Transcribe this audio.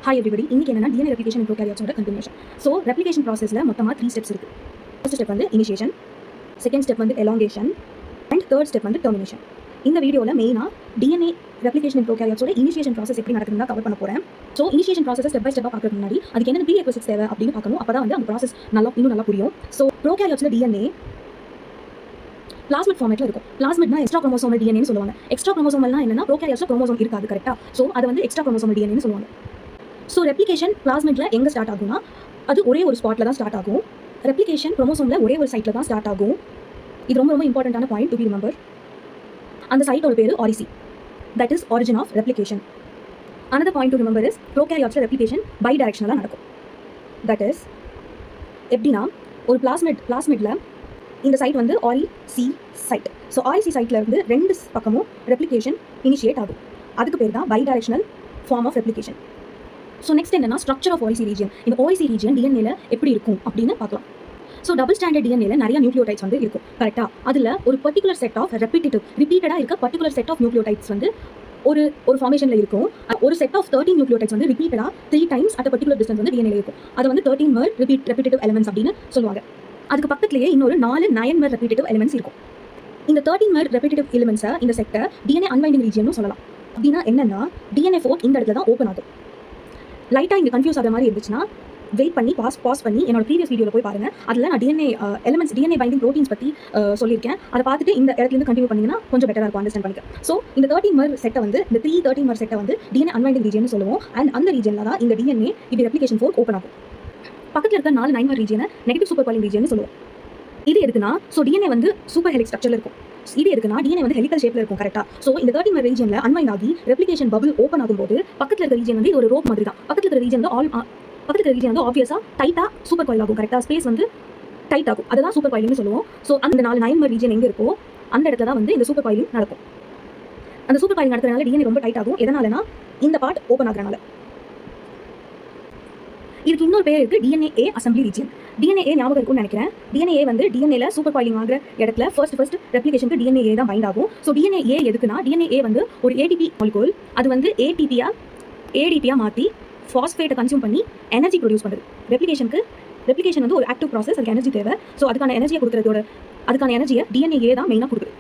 Hi everybody, இன்னைக்கு என்னன்னா DNA replication in ப்ரோகாரியோட்ஸோட கண்டினியூஷன். ஸோ ரெப்ளிகேஷன் ப்ராசஸில் மொத்தமாக 3 ஸ்டெப்ஸ் இருக்குது. ஃபர்ஸ்ட் ஸ்டெப் வந்து இனிஷியேஷன், செகண்ட் ஸ்டெப் வந்து எலாங்கேஷன் அண்ட் தேர்ட் ஸ்டெப் வந்து டெர்மினேஷன். இந்த வீடியோவில் மெயினாக டிஎன்ஏ ரெப்ளிகேஷன் இன் ப்ரோகாரியோட்ஸோட இனிஷியேஷன் ப்ராசஸ் எப்படி நடக்குதுன்னு கவர் பண்ண போகிறேன். So initiation process step by ஸ்டெப்பாக பார்க்கறதுக்கு முன்னாடி அதுக்கு என்னென்ன ப்ரீரெக்விசிட்ஸ் தேவை அப்படின்னு பார்க்கணும். அப்போ தான் வந்து அந்த ப்ராசஸ் இன்னும் நல்லா புரியும். ஸோ ப்ரோகாரியோட்ஸில் டிஎன்ஏ பிளாஸ்மிட் ஃபார்மேட்டில் இருக்கும். பிளாஸ்மிட்னா எக்ஸ்ட்ரா குரோமோசோமல் டிஎன்ஏன்னு சொல்லுவாங்க. எக்ஸ்ட்ரா குரோமோசோமல்னா என்னன்னா ப்ரோகாரியோட்ஸில் குரோமோசோம் இருக்காது, கரெக்டாக. ஸோ அதை வந்து எக்ஸ்ட்ரா குரோமோசோமல் டிஎன்ஏன்னு சொல்லுவாங்க. ஸோ ரெப்ளிகேஷன் பிளாஸ்மிட்டில் எங்கே ஸ்டார்ட் ஆகும்னா அது ஒரே ஒரு ஸ்பாட்டில் தான் ஸ்டார்ட் ஆகும். ரெப்ளிகேஷன் குரோமோசோமில் ஒரே ஒரு சைட்டில் தான் ஸ்டார்ட் ஆகும். இது ரொம்ப இம்பார்ட்டன்டான பாயிண்ட் டு பி ரிமெம்பர். அந்த சைட்டோட பேர் ori C, that is origin of replication. another point to remember is ப்ரோகாரியோட்ஸில் ரெப்ளிகேஷன் பை டைரக்ஷனலாக நடக்கும். தட் இஸ் எப்படின்னா ஒரு பிளாஸ்மிட்டில் இந்த சைட் வந்து ஆரிசி சைட். ஸோ ஆரிசி சைட்டில் இருந்து ரெண்டு பக்கமும் ரெப்ளிகேஷன் இனிஷியேட் ஆகும். அதுக்கு பேர் தான் bidirectional form of replication. So next என்னன்னா ஸ்ட்ரக்சர் ஆஃப் ஓய்சி ரீஜியன். இந்த ஓய்சி ரீஜியன் டிஎன்ஏல எப்படி இருக்கும் அப்படின்னு பார்க்கலாம். ஸோ டபுள் ஸ்டாண்டர்ட் டிஎன்ஏல நிறைய நியூக்ளியோடைட்ஸ் வந்து இருக்கும், கரெக்டாக. அதில் ஒரு பர்டிகுலர் செட் ஆஃப் ரிப்பீட்டடாக இருக்க பர்டிகுலர் செட் ஆஃப் நியூக்ளியோடைட்ஸ் வந்து ஒரு ஃபார்மேஷனில் இருக்கும். ஒரு செட் ஆஃப் 13 நியூக்ளியோடைட்ஸ் வந்து ரிப்பீட்டடாக 3 times அட் பர்டிகுலர் டிஸ்டன்ஸ் வந்து டிஎன்ஏல இருக்கும். அதை வந்து 13 mer ரெப்பிட்டேட்டிவ் எலிமெண்ட்ஸ் அப்படின்னு சொல்லுவாங்க. அதுக்கு பக்கத்துலேயே இன்னொரு 9 mer ரெப்பிட்டேட்டிவ் எலிமெண்ட்ஸ் இருக்கும். இந்த 13 mer ரெப்பிட்டேட்டிவ் எலிமெண்ட்ஸை இந்த செட்டை டிஎன்ஏ அன்வைண்டிங் ரீஜியன் சொல்லலாம். அப்படின்னா என்னன்னா டிஎன்ஏ ஃபோர்க் இந்த இடத்துல தான் ஓப்பன் ஆகும். லைட்டாக இங்கே கன்ஃபியூஸ் ஆகிற மாதிரி இருந்துச்சுன்னா வெயிட் பண்ணி பாஸ் பண்ணி என்னோட ப்ரீவியஸ் வீடியோவில் போய் பாருங்கள். அதில் நான் டிஎன்ஏ பைண்டிங் ப்ரோட்டீன்ஸ் பற்றி சொல்லியிருக்கேன். அதை பார்த்துட்டு இந்த இடத்துலேருந்து கண்டினியூ பண்ணிங்கன்னா கொஞ்சம் பெட்டராக இருக்கும் அண்டர்ஸ்டாண்ட் பண்ணிக்க. ஸோ இந்த 13 mer செட்டை வந்து இந்த 13 mer செட்டை வந்து டிஎன்ஏ அன்வைண்டிங் ரீஜியன் சொல்லுவோம். அண்ட் அந்த ரீஜனில் தான் இந்த டிஎன்ஏ இப்படி ரெப்ளிகேஷன் ஃபோர்க் ஓப்பன் ஆகும். பக்கத்தில் இருக்க 9 mer ரீஜியனை நெகட்டிவ் சூப்பர் காயிலிங் ரீஜியன் சொல்லுவோம். இது எதுக்குன்னா ஸோ டிஎன்ஏ வந்து சூப்பர் ஹெலிக்ஸ் ஸ்ட்ரக்சரில் இருக்கும். இது எதுக்குன்னா டிஎன்ஏ வந்து ஹெலிக்கல் ஷேப்பில் இருக்கும், கரெக்டாக. ஸோ இந்த 13 mer ரீஜனில் அன்வைண்ட் ஆகி ரெப்ளிகேஷன் பபிள் ஓப்பன் ஆகும்போது பக்கத்தில் இருக்க ரீஜன் வந்து ஒரு ரோப் மாதிரி தான். பக்கத்தில் இருக்க ரீஜன் வந்து ஆப்வியஸாக டைட்டாக சூப்பர் காயில் ஆகும், கரெக்டாக. ஸ்பேஸ் வந்து டைட் ஆகும், அதுதான் சூப்பர் காயிலிங்னு சொல்லுவோம். ஸோ அந்த 9 mer ரீஜன் எங்கே இருக்கோ அந்த இடத்துல தான் வந்து இந்த சூப்பர் காயிலிங் நடக்கும். அந்த சூப்பர் காயிலிங் நடக்கிறதுனால டிஎன்ஏ ரொம்ப டைட் ஆகும். எதனாலனா இந்த பார்ட் ஓப்பன் ஆகுறதுனால. இதுக்கு இன்னொரு பேர் இருக்குது, டிஎன்ஏ அசம்பிளி ரீஜியன். டிஎன்ஏ ஞாபகம் இருக்கும்னு நினைக்கிறேன். டிஎன்ஏ வந்து டிஎன்ஏல சூப்பர் காயிலிங் ஆகிற இடத்துல ஃபர்ஸ்ட் ரெப்ளிகேஷனுக்கு டிஎன்ஏ தான் பைண்ட் ஆகும். ஸோ டிஎன்ஏ எதுக்குன்னா டிஎன்ஏ வந்து ஒரு ஏடிபி மாலிகூல். அது வந்து ஏடிபியாக மாற்றி ஃபாஸ்பேட்டை கன்சியூம் பண்ணி எனர்ஜி ப்ரொடியூஸ் பண்ணுது. ரெப்ளிகேஷன் வந்து ஒரு ஆக்டிவ் ப்ராசஸ், அதுக்கு எனர்ஜி தேவை. ஸோ அதுக்கான எனர்ஜியை டிஎன்ஏ தான் மெயினாக கொடுக்குது.